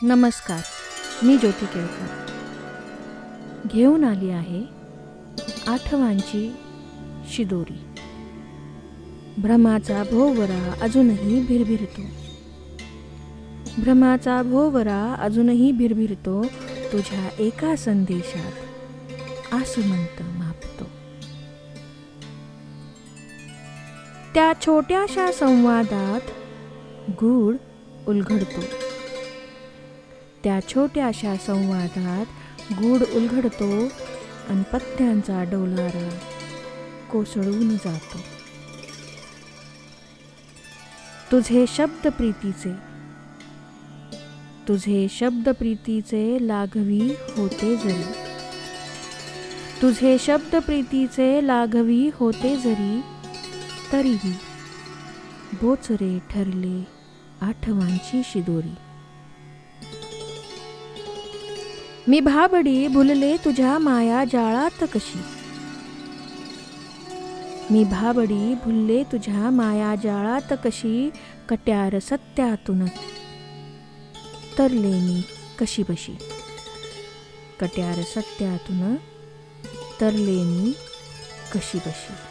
नमस्कार, मी ज्योती केळकर. घेऊन आली आहे आठवांची शिदोरी. भ्रमाचा भोवरा अजूनही भिरभिरतो. भ्रमाचा भोवरा अजूनही भिरभिरतो. तुझ्या एका संदेशात आसमंत मापतो. त्या छोट्याशा संवादात गूढ उलगडतो. त्या छोट्याशा संवादात गूढ उलगडतो आणि पत्त्यांचा डोलारा कोसळून जातो. तुझे शब्द प्रीतीचे, तुझे शब्द प्रीतीचे लाघवी होते जरी. तुझे शब्द प्रीतीचे लाघवी होते जरी, तरीही बोचरे ठरले आठवांची शिदोरी. मी भाबडी भुलले तुझ्या माया जाळात कशी. मी भाबडी भुलले तुझ्या माया जाळात कशी. कट्यार सत्यातून तरले मी कशी बशी. कट्यार सत्यातून तरले मी कशी बशी.